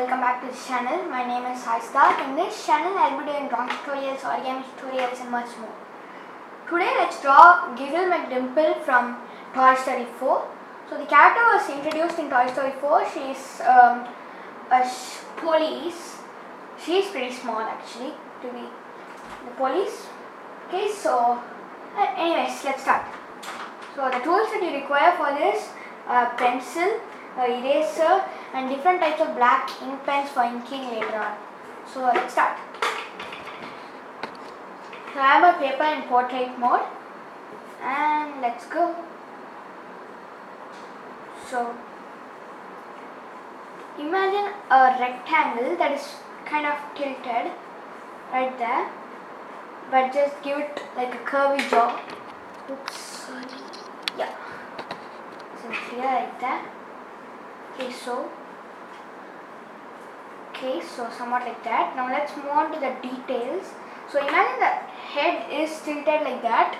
welcome back to this channel. My name is Sai Siddharth. In this channel, I'll be doing drawing tutorials, origami tutorials and much more. Today, let's draw Giggle McDimple from Toy Story 4. So the character was introduced in Toy Story 4. She's a police. She's pretty small actually to be the police. Okay, so anyways, let's start. So the tools that you require for this are pencil, eraser and different types of black ink pens for inking later on. So let's start. So I have my paper in portrait mode and let's go. So imagine a rectangle that is kind of tilted right there, but just give it like a curvy jaw. Oops. Yeah. So here like that. Okay, so somewhat like that. Now let's move on to the details. So imagine the head is tilted like that,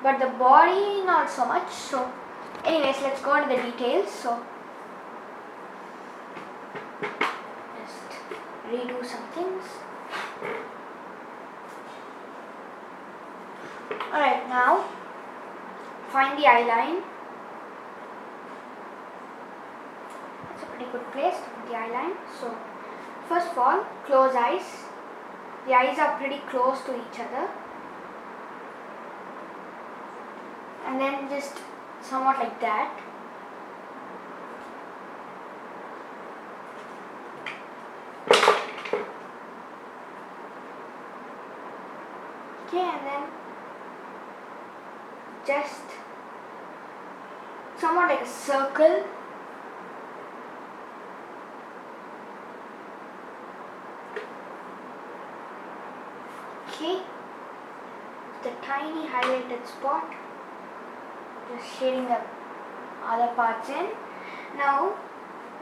but the body not so much. So anyways, let's go into the details. So just redo some things. Alright, now find the eye line. It's a pretty good place to put the eye line. So first of all, close eyes. The eyes are pretty close to each other. And then just somewhat like that. Okay, and then just somewhat like a circle. Okay, the tiny highlighted spot, just shading the other parts in. Now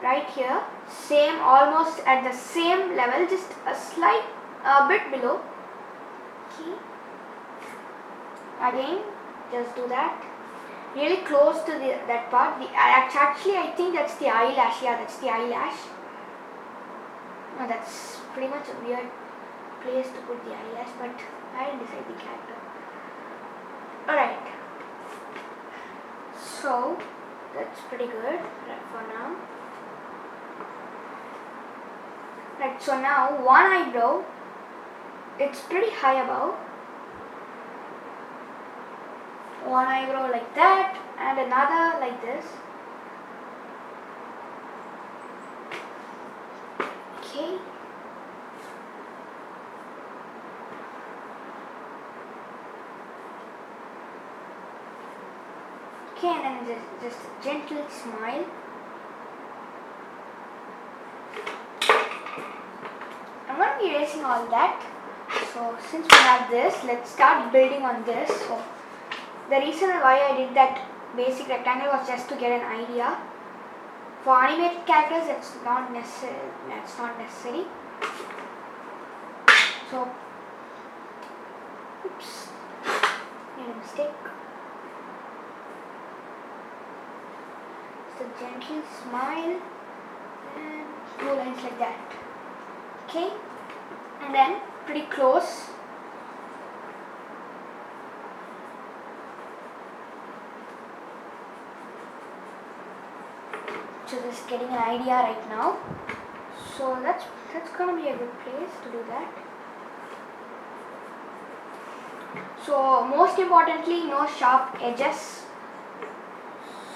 right here, same, almost at the same level, just a bit below. Okay, again just do that really close to that part. Actually I think that's the eyelash. Yeah, that's the eyelash. No, that's pretty much a weird place to put the eyelash, but I didn't decide the character. Alright, so that's pretty good for now. Right, so now one eyebrow, it's pretty high above. One eyebrow like that and another like this. Okay. Okay, and then just a gentle smile. I'm going to be erasing all that. So since we have this, let's start building on this. So the reason why I did that basic rectangle was just to get an idea. For animated characters, it's not necessary. So, oops, made a mistake. Just a gentle smile and two lines like that. Okay, and then pretty close. So just getting an idea right now. So that's gonna be a good place to do that. So most importantly, no sharp edges.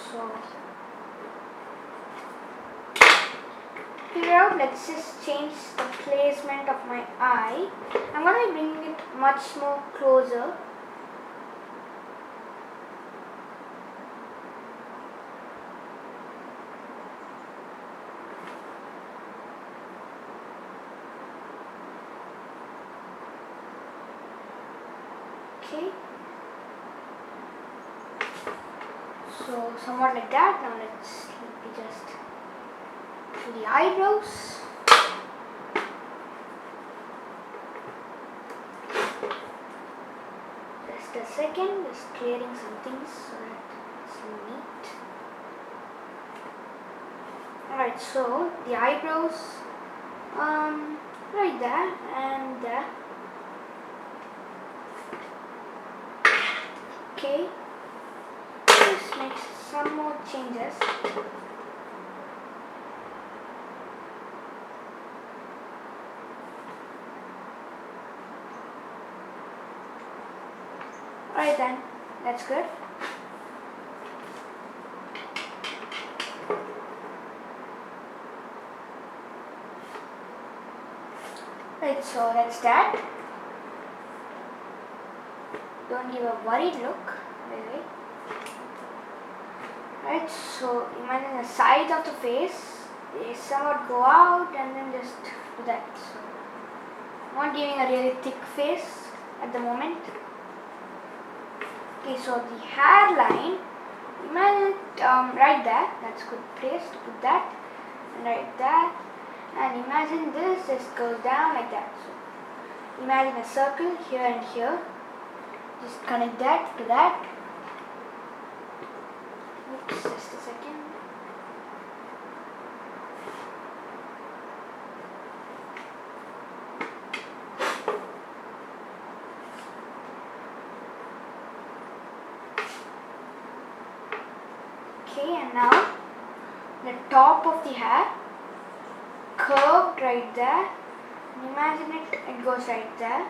So figure out. Let's just change the placement of my eye. I'm gonna be bringing it much more closer. Okay, so somewhat like that. Now let me just do the eyebrows. Just a second, just clearing some things so that it's neat. Alright, so the eyebrows right there and there. Okay, let's make some more changes. Alright then, that's good. Right, so that's that. Don't give a worried look, by the way. Right, so imagine the sides of the face, they somewhat go out and then just do that. So, I'm not giving a really thick face at the moment. Okay, so the hairline, imagine it right there, that's a good place to put that, and right there, and imagine this just goes down like that. So imagine a circle here and here, just connect that to that. Oops, just a second. Okay, and now the top of the hair curved right there. And imagine it goes right there.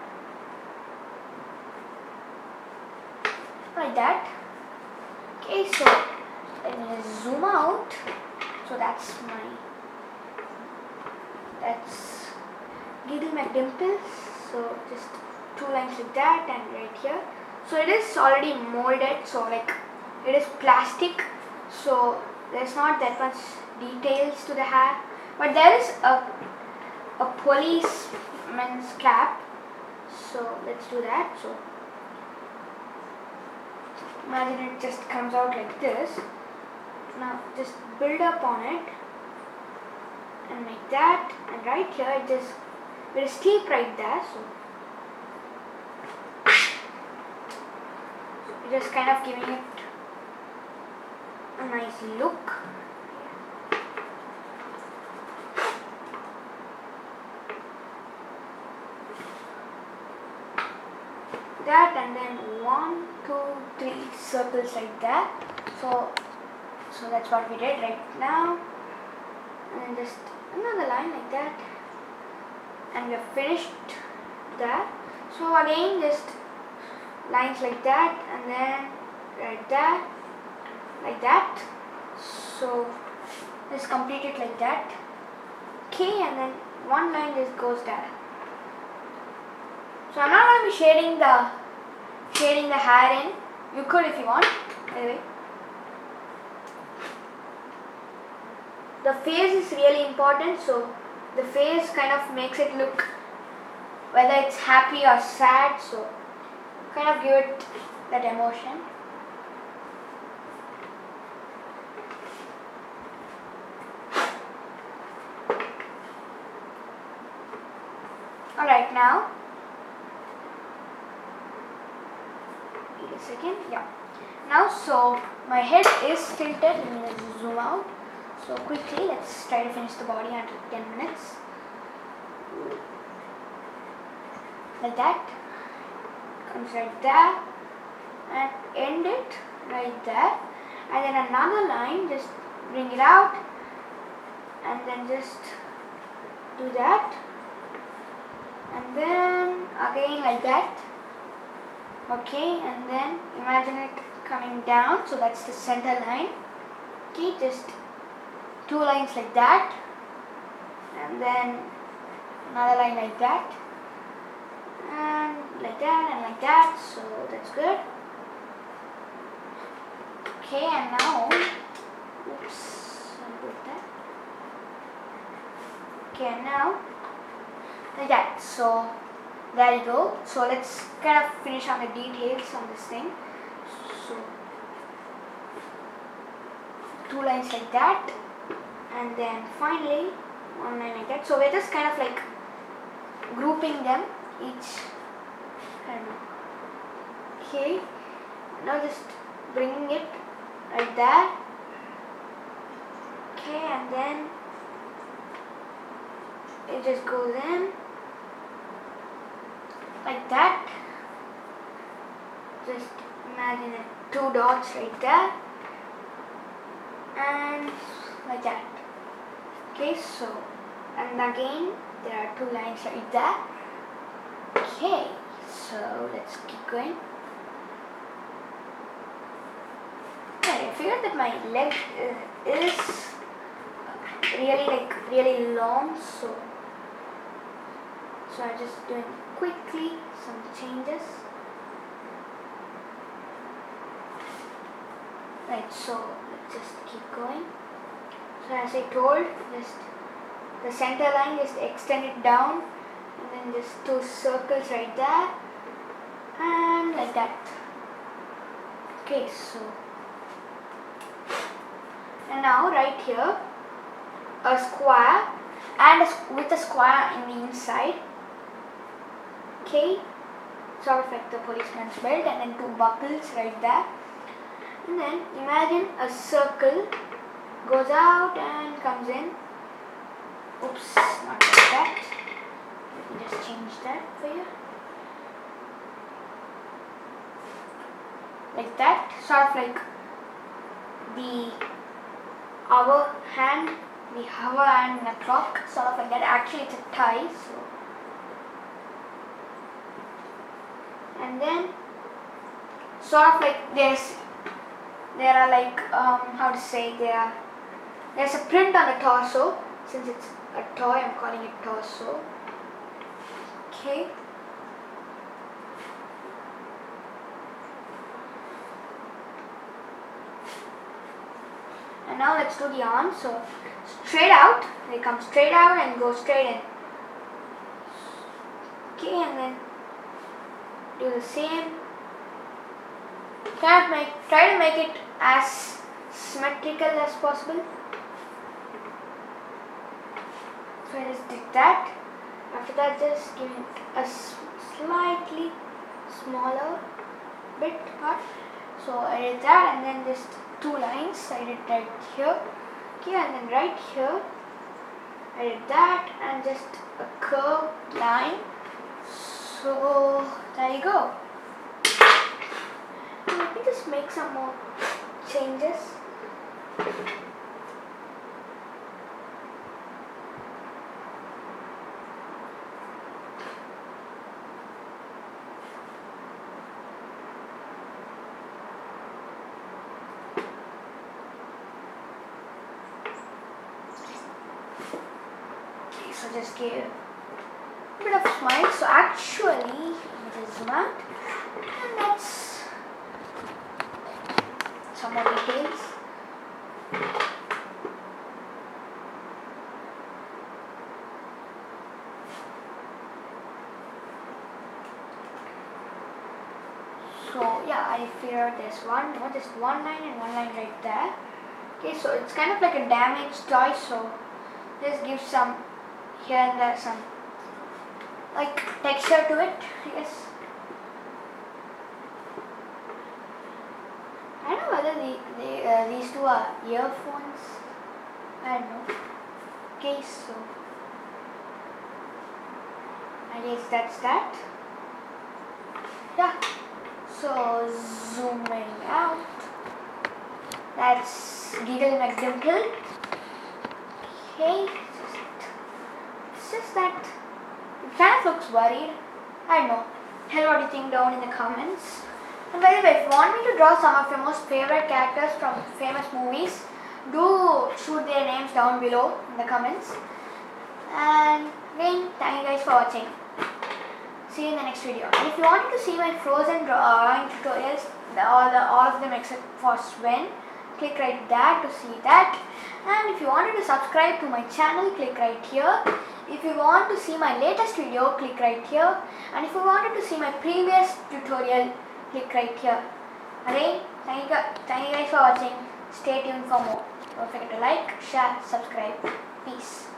Like that. Okay, so let me just zoom out. So that's Giggle McDimples. So just 2 lines like that and right here. So it is already molded, so like it is plastic, so there's not that much details to the hair, but there is a policeman's cap. So let's do that. So imagine it just comes out like this. Now just build up on it and make that, and right here it just very steep right there, so just kind of giving it a nice look. That, and then 1, 2, 3 circles like that. So that's what we did right now, and then just another line like that, and we have finished that. So again just lines like that, and then right there like that. So just complete it like that. Okay, and then one line just goes there. So I'm not going to be shading the hair in. You could if you want. Anyway, the face is really important, so the face kind of makes it look whether it's happy or sad, so kind of give it that emotion. Alright, now wait a second. Yeah, now so my head is tilted. Let me just zoom out. So quickly let's try to finish the body under 10 minutes. Like that. Comes right there and end it right there, and then another line, just bring it out and then just do that, and then again like that. Okay, and then imagine it coming down, so that's the center line. Okay, just 2 lines like that, and then another line like that, and like that and like that. So that's good. Okay, and now oops, I'll put that. Okay, and now like that. So there you go. So let's kind of finish on the details on this thing. So 2 lines like that, and then finally 1 line like that. So we're just kind of like grouping them each. I don't know. Okay, now just bringing it right there. Okay, and then it just goes in like that. Just imagine it, 2 dots right there, and like that. Okay, so, and again there are 2 lines right there. Okay, so let's keep going. Okay, I figured that my leg is really long, so I'm just doing quickly some changes. Right, so let's just keep going. So as I told, just the center line, just extend it down, and then just 2 circles right there, and like that. Okay, so, and now right here, a square, and with a square in the inside. Okay, sort of like the policeman's belt, and then 2 buckles right there. And then imagine a circle goes out and comes in. Oops, not like that. Let me just change that for you. Like that, sort of like the hour hand in a clock, sort of like that. Actually, it's a tie. So, and then sort of like there are like how to say, there's a print on the torso. Since it's a toy, I'm calling it torso. Okay. And now let's do the arms. So straight out, they come straight out and go straight in. Okay, and then do the same. Try to make it as symmetrical as possible. So I just did that. After that, just give it a slightly smaller bit part. So I did that, and then just 2 lines. I did right here. Okay, and then right here, I did that, and just a curved line. So there you go. Let me just make some more changes. Okay, so just give a bit of smile. So actually, let me just zoom out, and that's some more details. So yeah, I figured there's just 1 line and 1 line right there. Okay, so it's kind of like a damaged toy, so just give some here and there, some like texture to it, I guess. I don't know whether these 2 are earphones. I don't know. Okay, so I guess that's that. Yeah. So zooming out. That's Giggle McDimples. Okay. It's just that it kind of looks worried. I don't know. Tell what you think down in the comments. And by the way, if you want me to draw some of your most favorite characters from famous movies, do shoot their names down below in the comments. And again, thank you guys for watching. See you in the next video. And if you wanted to see my frozen drawing tutorials, all of them except for Sven, click right there to see that. And if you wanted to subscribe to my channel, click right here. If you want to see my latest video, click right here. And if you wanted to see my previous tutorial, click right here. Again, thank you guys for watching. Stay tuned for more. Don't forget to like, share, subscribe. Peace.